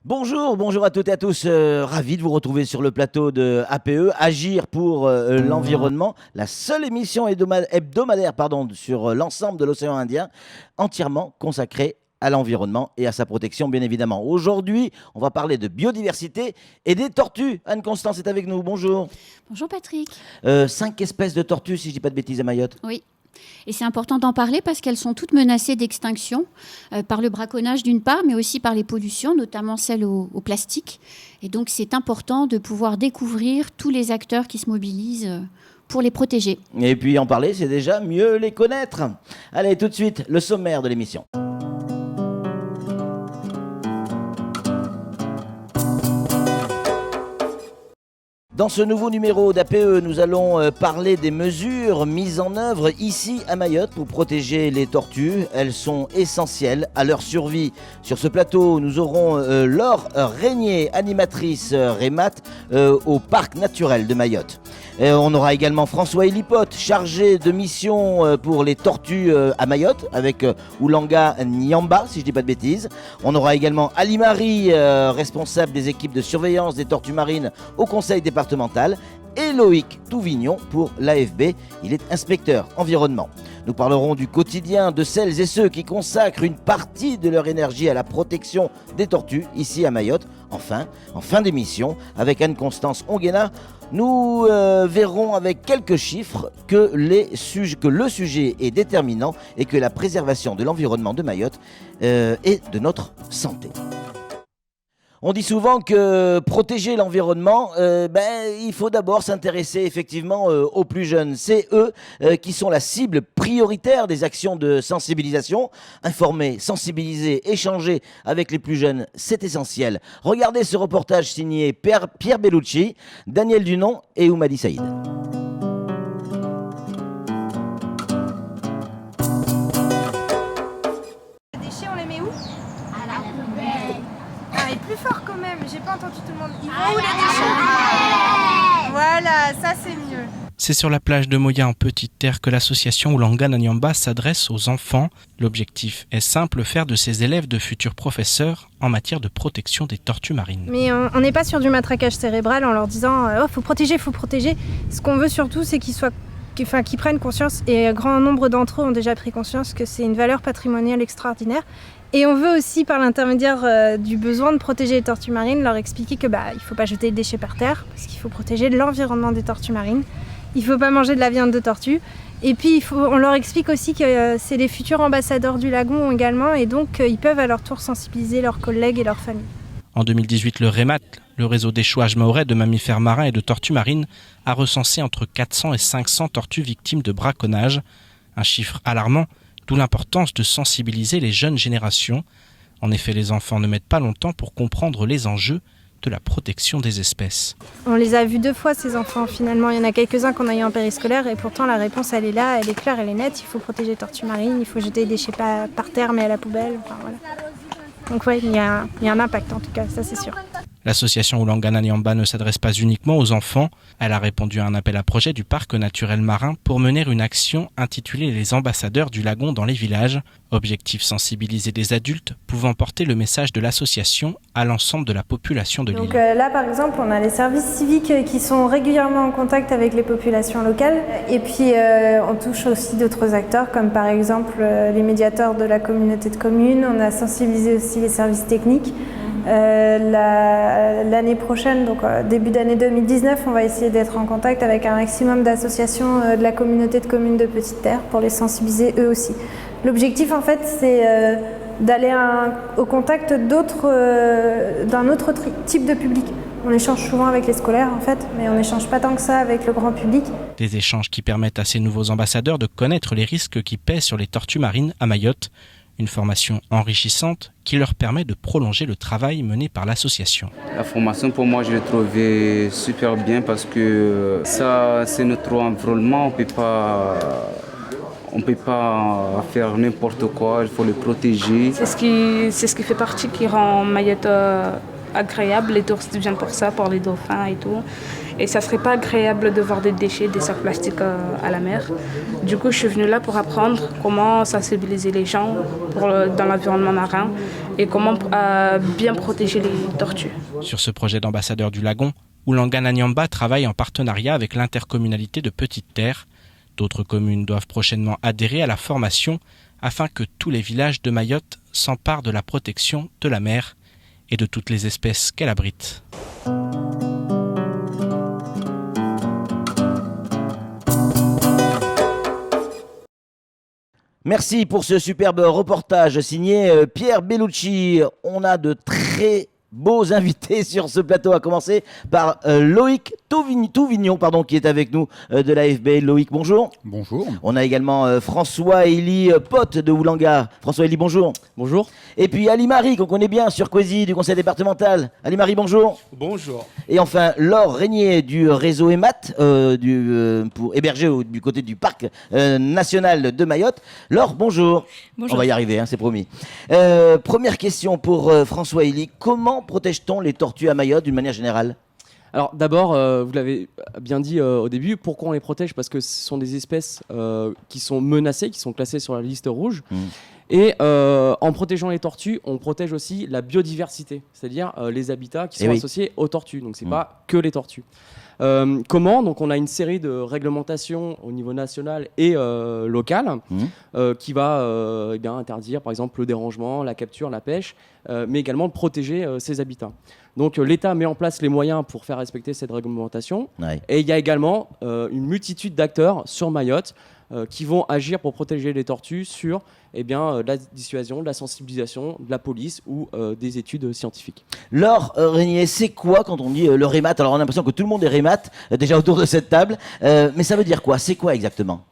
Bonjour à toutes et à tous. Ravi de vous retrouver sur le plateau de APE, Agir pour l'environnement, la seule émission hebdomadaire sur l'ensemble de l'océan Indien, entièrement consacrée à l'environnement et à sa protection, bien évidemment. Aujourd'hui, on va parler de biodiversité et des tortues. Anne-Constance est avec nous. Bonjour. Bonjour Patrick. 5 espèces de tortues, si je ne dis pas de bêtises, à Mayotte. Oui. Et c'est important d'en parler parce qu'elles sont toutes menacées d'extinction par le braconnage d'une part, mais aussi par les pollutions, notamment celles au plastique. Et donc c'est important de pouvoir découvrir tous les acteurs qui se mobilisent pour les protéger. Et puis en parler, c'est déjà mieux les connaître. Allez, tout de suite, le sommaire de l'émission. Dans ce nouveau numéro d'APE, nous allons parler des mesures mises en œuvre ici à Mayotte pour protéger les tortues. Elles sont essentielles à leur survie. Sur ce plateau, nous aurons Laure Régnier, animatrice REMAT au Parc naturel de Mayotte. On aura également François Elipotte, chargé de mission pour les tortues à Mayotte, avec Oulanga Nyamba, si je ne dis pas de bêtises. On aura également Ali Marie, responsable des équipes de surveillance des tortues marines au conseil départemental, et Loïc Touvignon pour l'AFB, il est inspecteur environnement. Nous parlerons du quotidien de celles et ceux qui consacrent une partie de leur énergie à la protection des tortues ici à Mayotte. Enfin, en fin d'émission, avec Anne-Constance Onguena, nous verrons avec quelques chiffres que le sujet est déterminant et que la préservation de l'environnement de Mayotte est de notre santé. On dit souvent que protéger l'environnement, il faut d'abord s'intéresser effectivement aux plus jeunes. C'est eux qui sont la cible prioritaire des actions de sensibilisation. Informer, sensibiliser, échanger avec les plus jeunes, c'est essentiel. Regardez ce reportage signé Pierre Bellucci, Daniel Dunon et Oumadi Saïd. Les déchets, on les met où? À la poubelle. Ah, et plus fort quand même, j'ai pas entendu tout le monde. Ils vont où les déchets? Voilà, ça c'est mieux. C'est sur la plage de Moya en Petite Terre que l'association Oulanga Nyamba s'adresse aux enfants. L'objectif est simple, faire de ses élèves de futurs professeurs en matière de protection des tortues marines. Mais on n'est pas sur du matraquage cérébral en leur disant « Oh, faut protéger ». Ce qu'on veut surtout, c'est qu'ils prennent conscience, et un grand nombre d'entre eux ont déjà pris conscience que c'est une valeur patrimoniale extraordinaire. Et on veut aussi, par l'intermédiaire du besoin de protéger les tortues marines, leur expliquer que il faut pas jeter les déchets par terre, parce qu'il faut protéger l'environnement des tortues marines. Il faut pas manger de la viande de tortue. Et puis on leur explique aussi que c'est les futurs ambassadeurs du lagon également, et donc ils peuvent à leur tour sensibiliser leurs collègues et leurs familles. En 2018, le REMAT, le réseau d'échouage mahorais de mammifères marins et de tortues marines, a recensé entre 400 et 500 tortues victimes de braconnage. Un chiffre alarmant, d'où l'importance de sensibiliser les jeunes générations. En effet, les enfants ne mettent pas longtemps pour comprendre les enjeux de la protection des espèces. On les a vus 2 fois, ces enfants, finalement. Il y en a quelques-uns qu'on a eu en périscolaire, et pourtant la réponse, elle est là, elle est claire, elle est nette. Il faut protéger les tortues marines, il faut jeter les déchets pas par terre, mais à la poubelle. Enfin, voilà. Donc ouais, il y a un impact en tout cas, ça c'est sûr. L'association Oulanga Nyamba ne s'adresse pas uniquement aux enfants. Elle a répondu à un appel à projet du parc naturel marin pour mener une action intitulée Les ambassadeurs du lagon dans les villages. Objectif, sensibiliser des adultes pouvant porter le message de l'association à l'ensemble de la population de l'île. Donc là par exemple, on a les services civiques qui sont régulièrement en contact avec les populations locales, et puis on touche aussi d'autres acteurs comme par exemple les médiateurs de la communauté de communes. On a sensibilisé aussi les services techniques. L'année prochaine, donc début d'année 2019, on va essayer d'être en contact avec un maximum d'associations de la communauté de communes de Petite Terre pour les sensibiliser eux aussi. L'objectif en fait c'est d'aller au contact d'un autre type de public. On échange souvent avec les scolaires en fait, mais on n'échange pas tant que ça avec le grand public. Des échanges qui permettent à ces nouveaux ambassadeurs de connaître les risques qui pèsent sur les tortues marines à Mayotte. Une formation enrichissante qui leur permet de prolonger le travail mené par l'association. La formation, pour moi, je l'ai trouvée super bien parce que ça, c'est notre environnement. On ne peut pas faire n'importe quoi, il faut le protéger. C'est ce qui fait partie qui rend Mayotte agréable. Les touristes viennent pour ça, pour les dauphins et tout. et ça serait pas agréable de voir des déchets, des sacs plastiques à la mer. Du coup, je suis venue là pour apprendre comment sensibiliser les gens dans l'environnement marin et comment bien protéger les tortues. Sur ce projet d'ambassadeur du lagon, Oulangana Nyamba travaille en partenariat avec l'intercommunalité de Petite Terre. D'autres communes doivent prochainement adhérer à la formation afin que tous les villages de Mayotte s'emparent de la protection de la mer et de toutes les espèces qu'elle abrite. Merci pour ce superbe reportage signé Pierre Bellucci. On a de très beaux invités sur ce plateau, à commencer par Loïc Touvignon, qui est avec nous de l'AFB. Loïc, bonjour. Bonjour. On a également François-Élie Pote de Oulanga. François-Élie, bonjour. Bonjour. Et puis Ali-Marie, qu'on connaît bien sur Quasi du conseil départemental. Ali-Marie, bonjour. Bonjour. Et enfin, Laure Régnier du réseau EMAT, pour héberger du côté du parc national de Mayotte. Laure, bonjour. Bonjour. On va y arriver, c'est promis. Première question pour François-Élie. Comment protège-t-on les tortues à Mayotte d'une manière générale ? Alors d'abord, vous l'avez bien dit au début, pourquoi on les protège ? Parce que ce sont des espèces qui sont menacées, qui sont classées sur la liste rouge. Et en protégeant les tortues, on protège aussi la biodiversité, c'est-à-dire les habitats qui sont associés aux tortues. Donc c'est pas que les tortues. Comment ? Donc on a une série de réglementations au niveau national et local qui va interdire par exemple le dérangement, la capture, la pêche, mais également de protéger ces habitats. Donc l'État met en place les moyens pour faire respecter cette réglementation. Et il y a également une multitude d'acteurs sur Mayotte qui vont agir pour protéger les tortues sur la dissuasion, de la sensibilisation, de la police ou des études scientifiques. Laure Régnier, c'est quoi quand on dit le REMAT ? Alors on a l'impression que tout le monde est REMAT, déjà autour de cette table, mais ça veut dire quoi ? C'est quoi exactement ?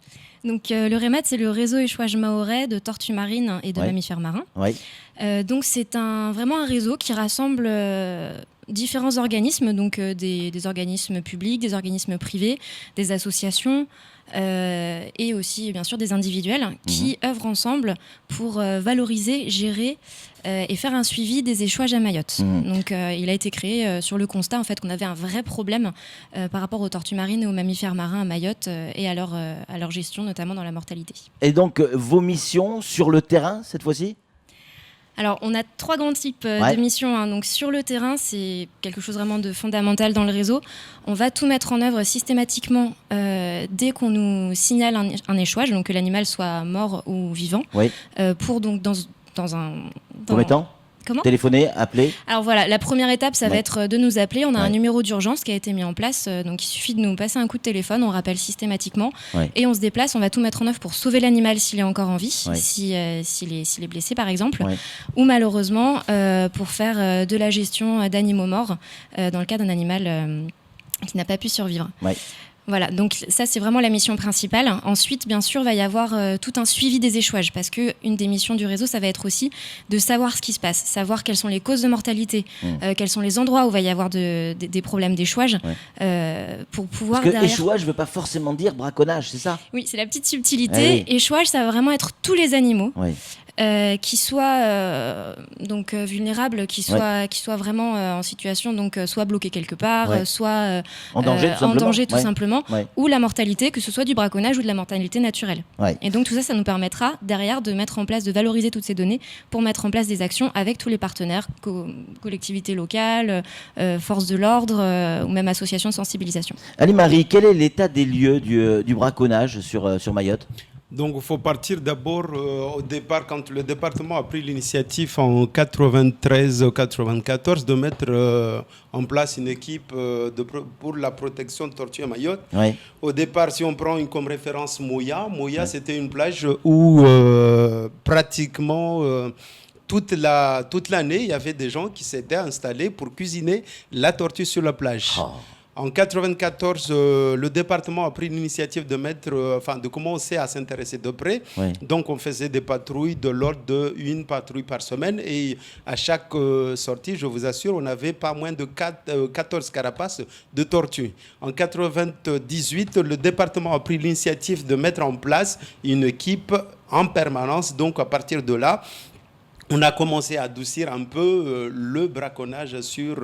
Donc le REMAT, c'est le réseau échouage mahorais de tortues marines et de mammifères marins. Donc c'est vraiment un réseau qui rassemble différents organismes, donc des organismes publics, des organismes privés, des associations, et aussi bien sûr des individuels qui œuvrent ensemble pour valoriser, gérer et faire un suivi des échouages à Mayotte. Donc il a été créé sur le constat en fait qu'on avait un vrai problème par rapport aux tortues marines et aux mammifères marins à Mayotte et à leur gestion, notamment dans la mortalité. Et donc vos missions sur le terrain cette fois-ci ? Alors, on a 3 grands types de missions. Donc, sur le terrain, c'est quelque chose vraiment de fondamental dans le réseau. On va tout mettre en œuvre systématiquement dès qu'on nous signale un échouage, donc que l'animal soit mort ou vivant, pour donc dans un... Combien de temps ? Comment ? Téléphoner, appeler ? Alors voilà, la première étape, ça va être de nous appeler. On a un numéro d'urgence qui a été mis en place. Donc il suffit de nous passer un coup de téléphone, on rappelle systématiquement. Et on se déplace, on va tout mettre en œuvre pour sauver l'animal s'il est encore en vie, s'il est blessé par exemple. Ou malheureusement, pour faire de la gestion d'animaux morts, dans le cas d'un animal qui n'a pas pu survivre. Voilà, donc ça c'est vraiment la mission principale. Ensuite, bien sûr, va y avoir tout un suivi des échouages parce qu'une des missions du réseau, ça va être aussi de savoir ce qui se passe, savoir quelles sont les causes de mortalité, quels sont les endroits où va y avoir des problèmes d'échouage pour pouvoir... Parce que échouage ne veut pas forcément dire braconnage, c'est ça ? Oui, c'est la petite subtilité. Échouage, ça va vraiment être tous les animaux. Qui soient vulnérables, qui soient vraiment en situation soit bloqués quelque part, soit en danger tout simplement, ou la mortalité, que ce soit du braconnage ou de la mortalité naturelle. Et donc tout ça, ça nous permettra derrière de mettre en place, de valoriser toutes ces données pour mettre en place des actions avec tous les partenaires, collectivités locales, forces de l'ordre ou même associations de sensibilisation. Ali-Marie, quel est l'état des lieux du braconnage sur Mayotte ? Donc il faut partir d'abord au départ, quand le département a pris l'initiative en 93-94 de mettre en place une équipe pour la protection de tortues à Mayotte. Au départ, si on prend comme référence Moya, c'était une plage où pratiquement... toute l'année, il y avait des gens qui s'étaient installés pour cuisiner la tortue sur la plage. En 1994, le département a pris l'initiative de commencer à s'intéresser de près. Donc, on faisait des patrouilles de l'ordre d'une patrouille par semaine. Et à chaque sortie, je vous assure, on avait pas moins de 14 carapaces de tortues. En 1998, le département a pris l'initiative de mettre en place une équipe en permanence. Donc, à partir de là, on a commencé à adoucir un peu le braconnage sur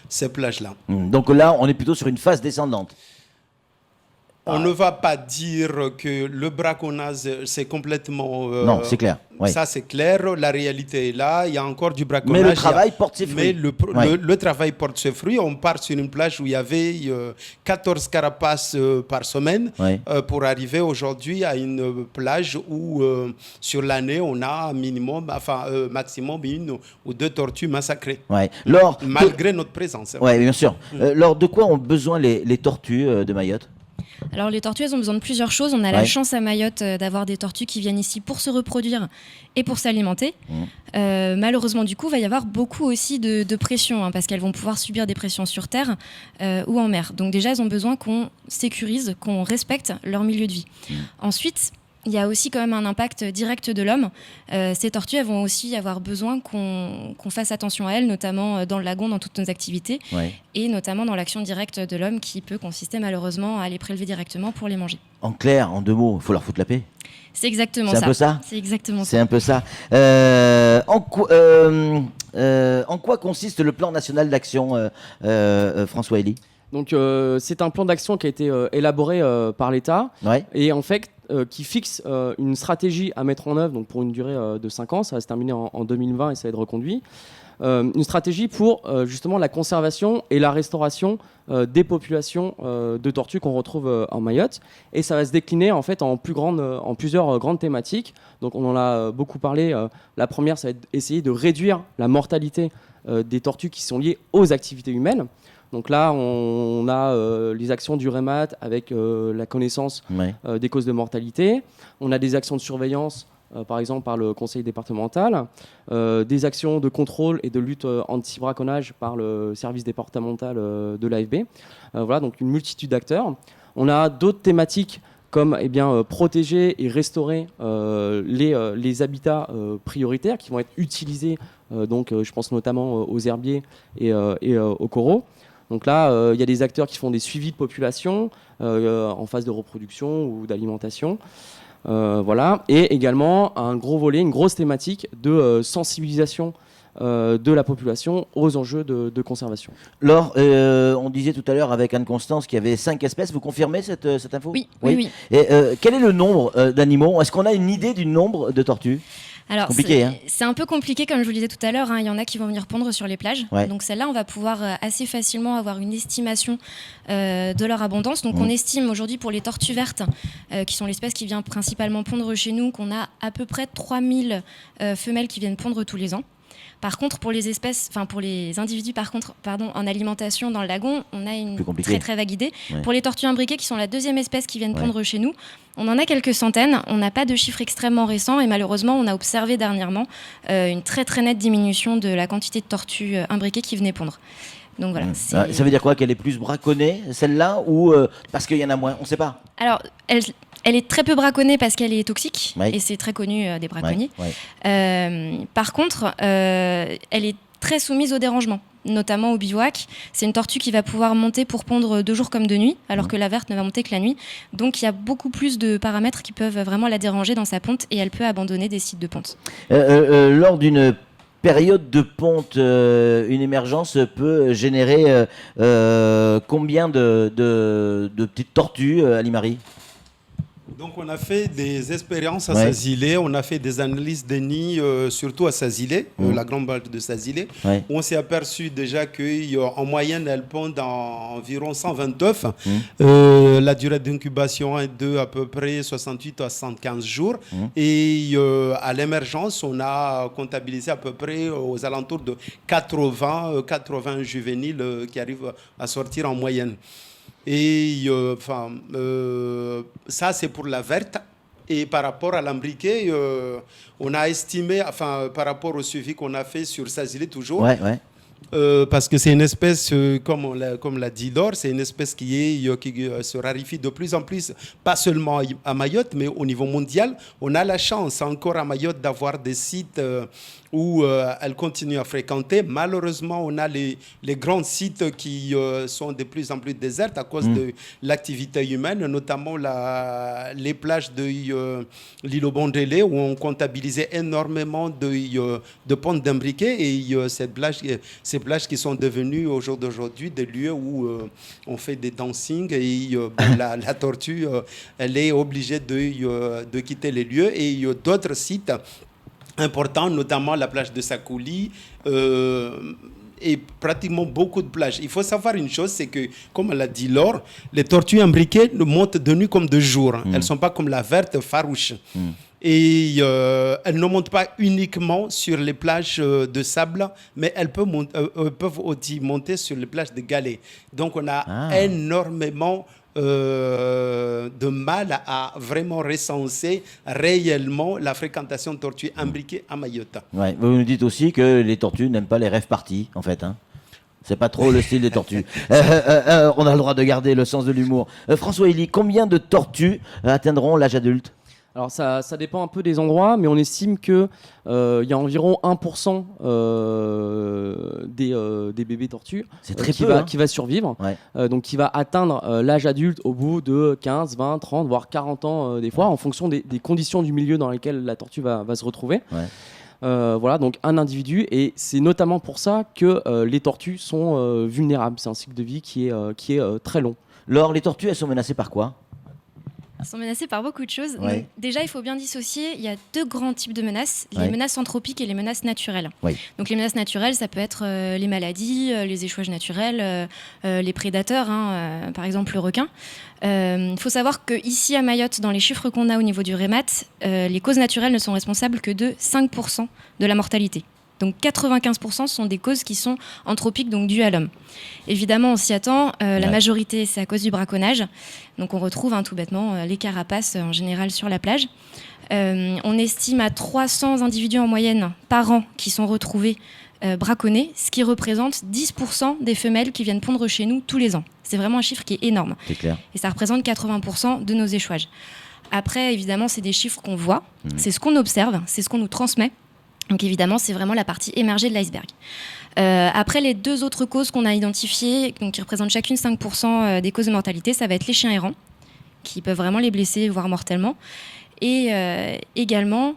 ces plages-là. Donc là, on est plutôt sur une phase descendante. On ne va pas dire que le braconnage, c'est complètement... non, c'est clair. Oui. Ça, c'est clair. La réalité est là. Il y a encore du braconnage. Mais le travail porte ses fruits. Mais le travail porte ses fruits. On part sur une plage où il y avait 14 carapaces par semaine pour arriver aujourd'hui à une plage où, sur l'année, on a maximum 1 ou 2 tortues massacrées. Ouais. Malgré notre présence. Oui, bien sûr. Laure, de quoi ont besoin les tortues de Mayotte ? Alors les tortues, elles ont besoin de plusieurs choses. On a la chance à Mayotte d'avoir des tortues qui viennent ici pour se reproduire et pour s'alimenter. Malheureusement, du coup, il va y avoir beaucoup aussi de pression, parce qu'elles vont pouvoir subir des pressions sur terre ou en mer. Donc déjà, elles ont besoin qu'on sécurise, qu'on respecte leur milieu de vie. Ensuite, il y a aussi quand même un impact direct de l'homme. Ces tortues, elles vont aussi avoir besoin qu'on fasse attention à elles, notamment dans le lagon, dans toutes nos activités, et notamment dans l'action directe de l'homme qui peut consister malheureusement à les prélever directement pour les manger. En clair, en 2 mots, il faut leur foutre la paix. C'est exactement ça. C'est un peu ça ? C'est exactement ça. C'est un peu ça. En quoi consiste le plan national d'action, François Elie ? Donc c'est un plan d'action qui a été élaboré par l'État et en fait qui fixe une stratégie à mettre en œuvre donc pour une durée de 5 ans, ça va se terminer en 2020 et ça va être reconduit. Une stratégie pour justement la conservation et la restauration des populations de tortues qu'on retrouve en Mayotte, et ça va se décliner en fait en plusieurs grandes thématiques. Donc on en a beaucoup parlé. La première, ça va être essayer de réduire la mortalité des tortues qui sont liées aux activités humaines. Donc là, on a les actions du REMAT avec la connaissance des causes de mortalité. On a des actions de surveillance, par exemple par le conseil départemental, des actions de contrôle et de lutte anti-braconnage par le service départemental de l'AFB. Voilà, donc une multitude d'acteurs. On a d'autres thématiques comme protéger et restaurer les habitats prioritaires qui vont être utilisés, donc je pense notamment aux herbiers et aux coraux. Donc là, il y a des acteurs qui font des suivis de population en phase de reproduction ou d'alimentation. Voilà. Et également un gros volet, une grosse thématique de sensibilisation de la population aux enjeux de conservation. Laure, on disait tout à l'heure avec Anne-Constance qu'il y avait 5 espèces. Vous confirmez cette info ? Oui. Et quel est le nombre d'animaux ? Est-ce qu'on a une idée du nombre de tortues ? Alors, c'est un peu compliqué, comme je vous le disais tout à l'heure. Il y en a qui vont venir pondre sur les plages. Donc, celles-là, on va pouvoir assez facilement avoir une estimation de leur abondance. Donc, on estime aujourd'hui pour les tortues vertes, qui sont l'espèce qui vient principalement pondre chez nous, qu'on a à peu près 3000 femelles qui viennent pondre tous les ans. Par contre, pour les individus en alimentation dans le lagon, on a une très très vague idée. Pour les tortues imbriquées, qui sont la 2e espèce qui viennent pondre chez nous, on en a quelques centaines. On n'a pas de chiffres extrêmement récents et malheureusement, on a observé dernièrement une très très nette diminution de la quantité de tortues imbriquées qui venaient pondre. Donc voilà. Ça veut dire quoi ? Qu'elle est plus braconnée, celle-là, ou parce qu'il y en a moins ? On ne sait pas. Alors, elle est très peu braconnée parce qu'elle est toxique, et c'est très connu des braconniers. Par contre, elle est très soumise au dérangement, notamment au bivouac. C'est une tortue qui va pouvoir monter pour pondre de jour comme de nuit, alors que la verte ne va monter que la nuit. Donc il y a beaucoup plus de paramètres qui peuvent vraiment la déranger dans sa ponte, et elle peut abandonner des sites de ponte. Lors d'une période de ponte, une émergence peut générer combien de petites tortues, Ali-Marie ? Donc on a fait des expériences à Sazilé, on a fait des analyses de nids, surtout à Sazilé, la grande bâche de Sazilé, où on s'est aperçu déjà qu'en moyenne, elles pondent environ 120 œufs. La durée d'incubation est de à peu près 68 à 115 jours. Et à l'émergence, on a comptabilisé à peu près aux alentours de 80 juvéniles qui arrivent à sortir en moyenne. Et ça, c'est pour la verte. Et par rapport à l'imbriqué, on a estimé, par rapport au suivi qu'on a fait sur Sazilé toujours, parce que c'est une espèce, comme l'a dit Laure, c'est une espèce qui se raréfie de plus en plus, pas seulement à Mayotte, mais au niveau mondial. On a la chance encore à Mayotte d'avoir des sites où elle continue à fréquenter. Malheureusement, on a les grands sites qui sont de plus en plus déserts à cause de l'activité humaine, notamment les plages de l'île au Bondélé, où on comptabilisait énormément de pontes d'imbriqués, et ces plages qui sont devenues au jour d'aujourd'hui des lieux où on fait des dancing, et la tortue, elle est obligée de quitter les lieux. Et d'autres sites importants, notamment la plage de Sakouli, et pratiquement beaucoup de plages. Il faut savoir une chose, c'est que, comme l'a dit Laure, les tortues imbriquées montent de nuit comme de jour. Elles ne sont pas comme la verte farouche. Et elles ne montent pas uniquement sur les plages de sable, mais elles peuvent aussi monter sur les plages de galets. Donc on a énormément de mal à vraiment recenser réellement la fréquentation de tortues imbriquées à Mayotte. Ouais, vous nous dites aussi que les tortues n'aiment pas les rêves parties, en fait. C'est pas trop le style des tortues. On a le droit de garder le sens de l'humour. François Elie, combien de tortues atteindront l'âge adulte ? Alors ça dépend un peu des endroits, mais on estime qu'il y a environ 1% des bébés tortues qui va survivre, donc qui va atteindre l'âge adulte au bout de 15, 20, 30, voire 40 ans des fois, en fonction des conditions du milieu dans lesquelles la tortue va se retrouver. Voilà, donc un individu, et c'est notamment pour ça que les tortues sont vulnérables. C'est un cycle de vie qui est très long. Laure, les tortues, elles sont menacées par quoi ? Elles sont menacées par beaucoup de choses. Ouais. Donc, déjà, il faut bien dissocier. Il y a deux grands types de menaces, les menaces anthropiques et les menaces naturelles. Donc les menaces naturelles, ça peut être les maladies, les échouages naturels, les prédateurs, par exemple le requin. Il faut savoir qu'ici à Mayotte, dans les chiffres qu'on a au niveau du REMAT, les causes naturelles ne sont responsables que de 5% de la mortalité. Donc 95% sont des causes qui sont anthropiques, donc dues à l'homme. Évidemment, on s'y attend. La majorité, c'est à cause du braconnage. Donc on retrouve tout bêtement les carapaces en général sur la plage. On estime à 300 individus en moyenne par an qui sont retrouvés braconnés, ce qui représente 10% des femelles qui viennent pondre chez nous tous les ans. C'est vraiment un chiffre qui est énorme. C'est clair. Et ça représente 80% de nos échouages. Après, évidemment, c'est des chiffres qu'on voit, c'est ce qu'on observe, c'est ce qu'on nous transmet. Donc évidemment, c'est vraiment la partie émergée de l'iceberg. Après, les deux autres causes qu'on a identifiées, donc qui représentent chacune 5% des causes de mortalité, ça va être les chiens errants, qui peuvent vraiment les blesser, voire mortellement. Et également...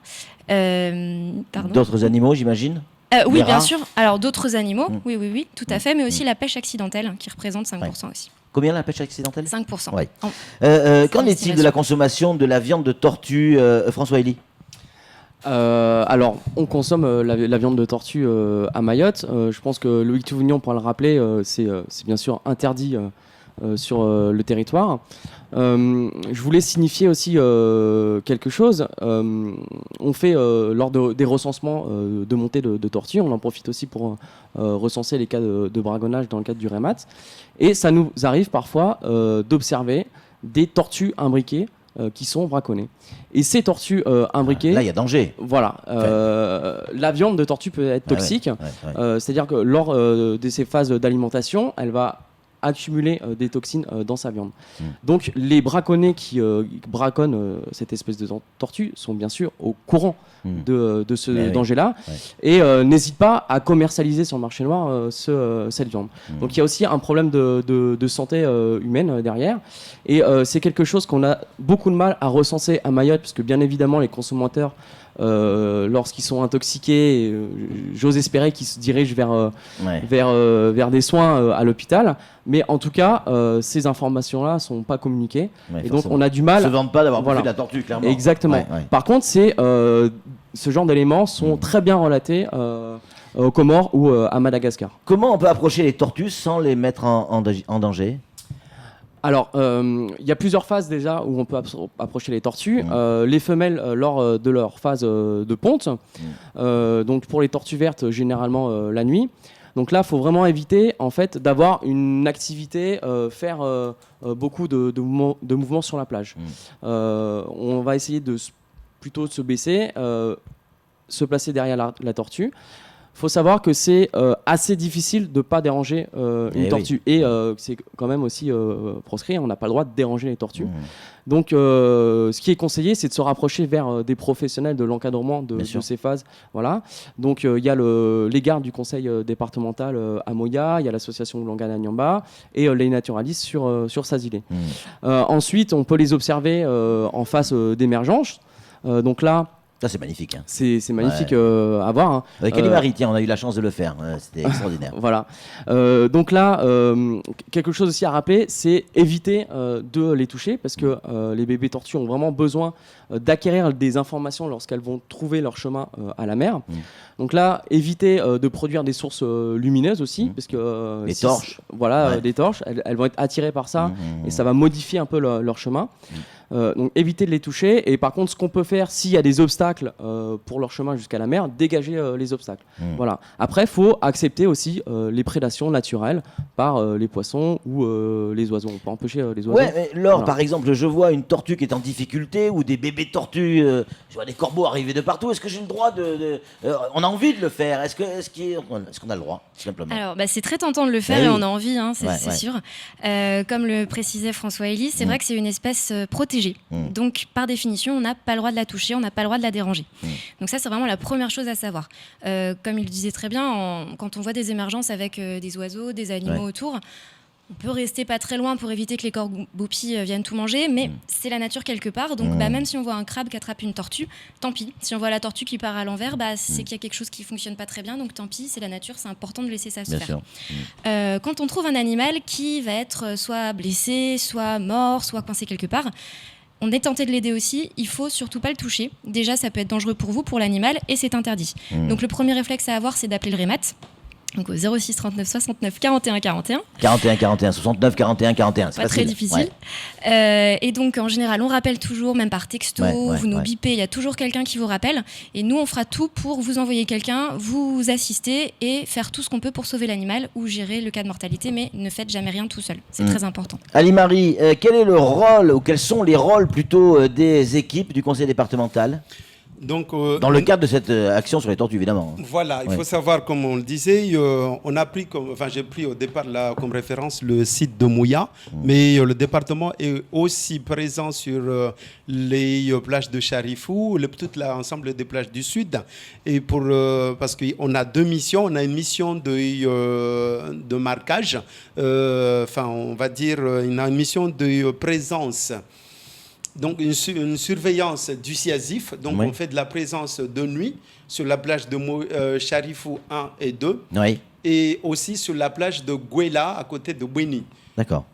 d'autres animaux, j'imagine ? Oui, bien sûr. Alors d'autres animaux, oui, tout à fait, mais aussi la pêche accidentelle, qui représente 5% aussi. Combien la pêche accidentelle ? 5%. Qu'en est-il de la consommation de la viande de tortue, François Elie ? Alors, on consomme la viande de tortue à Mayotte. Je pense que Loïc Touvignon pourra le rappeler, c'est bien sûr interdit sur le territoire. Je voulais signifier aussi quelque chose. On fait, lors des recensements de montée de tortues, on en profite aussi pour recenser les cas de braconnage dans le cadre du REMAT. Et ça nous arrive parfois d'observer des tortues imbriquées qui sont braconnées. Et ces tortues imbriquées... Là, il y a danger. Voilà. La viande de tortue peut être toxique. C'est-à-dire que lors de ces phases d'alimentation, elle va accumuler des toxines dans sa viande. Donc, les braconnés qui braconnent cette espèce de tortue sont bien sûr au courant de ce danger-là et n'hésitent pas à commercialiser sur le marché noir cette viande. Donc, il y a aussi un problème de santé humaine derrière. Et c'est quelque chose qu'on a beaucoup de mal à recenser à Mayotte, parce que bien évidemment, les consommateurs, lorsqu'ils sont intoxiqués, j'ose espérer qu'ils se dirigent vers des soins à l'hôpital. Mais en tout cas, ces informations-là ne sont pas communiquées. Et donc, on a du mal... Ils ne se vantent pas d'avoir bouffé de la tortue, clairement. Exactement. Par contre, ce genre d'éléments sont très bien relatés aux Comores ou à Madagascar. Comment on peut approcher les tortues sans les mettre en danger ? Alors, il y a plusieurs phases déjà où on peut approcher les tortues. Les femelles, lors de leur phase de ponte, donc pour les tortues vertes, généralement la nuit. Donc là, il faut vraiment éviter en fait, d'avoir une activité, faire beaucoup de mouvements sur la plage. On va essayer plutôt de se baisser, se placer derrière la tortue. faut savoir que c'est assez difficile de ne pas déranger une tortue. Et c'est quand même aussi proscrit, on n'a pas le droit de déranger les tortues. Donc ce qui est conseillé, c'est de se rapprocher vers des professionnels de l'encadrement de ces phases. Voilà. Donc il y a les gardes du conseil départemental à Moya, il y a l'association Longana Nyamba et les naturalistes sur Sazilé. Ensuite, on peut les observer en phase d'émergence. Donc là, ça, c'est magnifique. Hein. C'est magnifique à voir. Hein. Avec Alimari, tiens, on a eu la chance de le faire. C'était extraordinaire. Voilà. Donc là, quelque chose aussi à rappeler, c'est éviter de les toucher parce que les bébés tortues ont vraiment besoin d'acquérir des informations lorsqu'elles vont trouver leur chemin à la mer. Donc là, éviter de produire des sources lumineuses aussi, parce que des torches. Voilà, des torches. Elles vont être attirées par ça et ça va modifier un peu leur chemin. Donc éviter de les toucher. Et par contre, ce qu'on peut faire, s'il y a des obstacles pour leur chemin jusqu'à la mer, dégager les obstacles. Voilà. Après, il faut accepter aussi les prédations naturelles par les poissons ou les oiseaux. On peut empêcher les oiseaux. Ouais, mais Laure, par exemple, je vois une tortue qui est en difficulté ou des bébés tortues, je vois des corbeaux arriver de partout. Est-ce que j'ai le droit on a envie de le faire? Est-ce qu'on a le droit, tout simplement? Alors, c'est très tentant de le faire et on a envie, hein, c'est sûr. Comme le précisait François Elie, c'est vrai que c'est une espèce protégée. Donc, par définition, on n'a pas le droit de la toucher, on n'a pas le droit de la déranger. Donc ça, c'est vraiment la première chose à savoir. Comme il le disait très bien, quand on voit des émergences avec des oiseaux, des animaux autour, on peut rester pas très loin pour éviter que les corbeaux-pies viennent tout manger, mais c'est la nature quelque part. Donc même si on voit un crabe qui attrape une tortue, tant pis. Si on voit la tortue qui part à l'envers, c'est qu'il y a quelque chose qui fonctionne pas très bien. Donc tant pis, c'est la nature, c'est important de laisser ça se faire. Quand on trouve un animal qui va être soit blessé, soit mort, soit coincé quelque part, on est tenté de l'aider aussi, il faut surtout pas le toucher. Déjà, ça peut être dangereux pour vous, pour l'animal, et c'est interdit. Donc le premier réflexe à avoir, c'est d'appeler le REMAT. Donc au 06 39 69 41 41. 41 41, 69 41 41. C'est pas très difficile. Et donc en général, on rappelle toujours, même par texto, vous nous bipez, il y a toujours quelqu'un qui vous rappelle. Et nous, on fera tout pour vous envoyer quelqu'un, vous assister et faire tout ce qu'on peut pour sauver l'animal ou gérer le cas de mortalité. Mais ne faites jamais rien tout seul. C'est très important. Alimari, quel est le rôle, ou quels sont les rôles plutôt des équipes du conseil départemental? Donc, dans le cadre de cette action sur les tortues, évidemment. Voilà, il faut savoir, comme on le disait, on a pris j'ai pris au départ comme référence le site de Moya, mais le département est aussi présent sur les plages de Charifou, tout l'ensemble des plages du sud. Et parce qu'on a deux missions, on a une mission de marquage, on va dire, on a une mission de présence. Donc une surveillance du SIAZIF, donc on fait de la présence de nuit sur la plage de Charifou 1 et 2, et aussi sur la plage de Gouela à côté de Bweni. D'accord.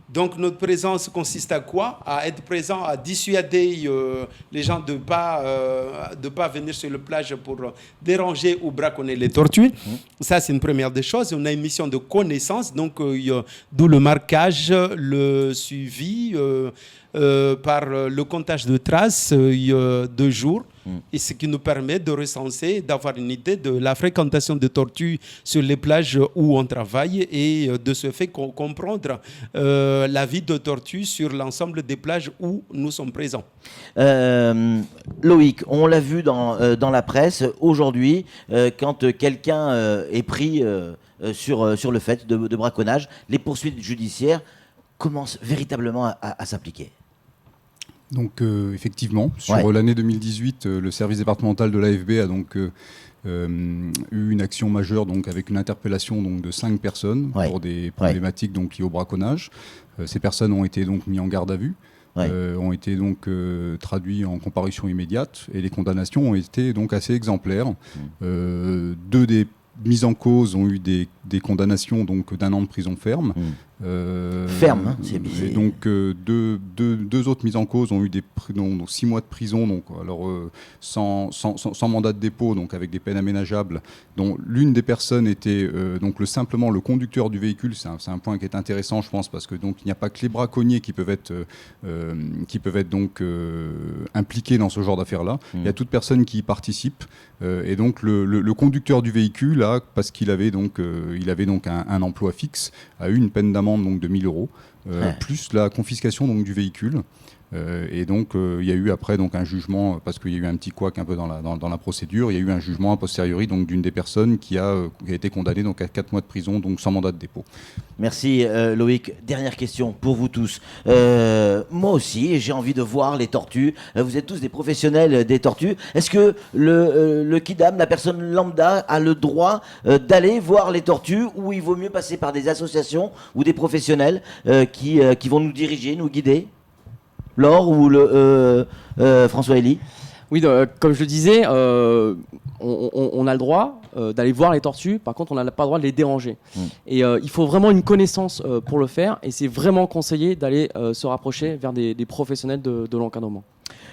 Donc notre présence consiste à quoi? À être présent, à dissuader les gens de pas venir sur la plage pour déranger ou braconner les tortues. Ça, c'est une première des choses. On a une mission de connaissance, donc d'où le marquage, le suivi par le comptage de traces de jours. Et ce qui nous permet de recenser, d'avoir une idée de la fréquentation de tortues sur les plages où on travaille et de ce fait comprendre la vie de tortues sur l'ensemble des plages où nous sommes présents. Loïc, on l'a vu dans la presse aujourd'hui, quand quelqu'un est pris sur le fait de braconnage, les poursuites judiciaires commencent véritablement à s'appliquer. Donc effectivement, sur l'année 2018, le service départemental de l'AFB a donc eu une action majeure donc, avec une interpellation donc, de 5 personnes pour des problématiques donc, liées au braconnage. Ces personnes ont été donc mises en garde à vue, ont été donc traduites en comparution immédiate et les condamnations ont été donc assez exemplaires. 2 des mises en cause ont eu des condamnations donc, d'1 an de prison ferme. Ferme, hein, c'est bizarre. Et donc deux autres mises en cause ont eu 6 mois de prison, donc alors sans mandat de dépôt, donc avec des peines aménageables. Dont l'une des personnes était donc simplement le conducteur du véhicule. C'est un point qui est intéressant, je pense, parce que donc il n'y a pas que les braconniers qui peuvent être donc impliqués dans ce genre d'affaires-là. Il y a toute personne qui y participe. Et donc le conducteur du véhicule, là, parce qu'il avait donc un emploi fixe, a eu une peine d'amende donc de 1 000 €, plus la confiscation donc du véhicule. Et donc il y a eu après donc un jugement, parce qu'il y a eu un petit couac un peu dans la procédure, il y a eu un jugement a posteriori donc d'une des personnes qui a été condamnée donc à 4 mois de prison, donc sans mandat de dépôt. Merci Loïc. Dernière question pour vous tous. Moi aussi, j'ai envie de voir les tortues. Vous êtes tous des professionnels des tortues. Est-ce que le kidam, la personne lambda, a le droit d'aller voir les tortues, ou il vaut mieux passer par des associations ou des professionnels qui vont nous diriger, nous guider? Laure ou François Elie? Oui, comme je le disais, on a le droit d'aller voir les tortues. Par contre, on n'a pas le droit de les déranger. Et il faut vraiment une connaissance pour le faire. Et c'est vraiment conseillé d'aller se rapprocher vers des professionnels de l'encadrement.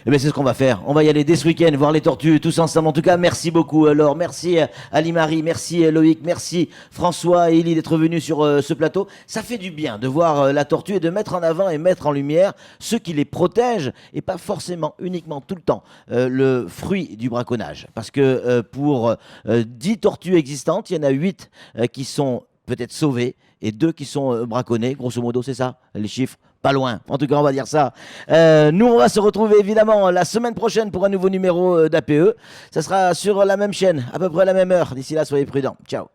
Eh bien, c'est ce qu'on va faire. On va y aller dès ce week-end, voir les tortues tous ensemble. En tout cas, merci beaucoup, Laure. Merci Ali-Marie. Merci Loïc. Merci François et Élie d'être venus sur ce plateau. Ça fait du bien de voir la tortue et de mettre en avant et mettre en lumière ceux qui les protègent, et pas forcément uniquement tout le temps le fruit du braconnage. Parce que pour 10 tortues existantes, il y en a 8 qui sont peut-être sauvées et 2 qui sont braconnées. Grosso modo, c'est ça, les chiffres? Pas loin, en tout cas on va dire ça. Nous on va se retrouver évidemment la semaine prochaine pour un nouveau numéro d'APE. Ça sera sur la même chaîne, à peu près à la même heure. D'ici là, soyez prudents. Ciao.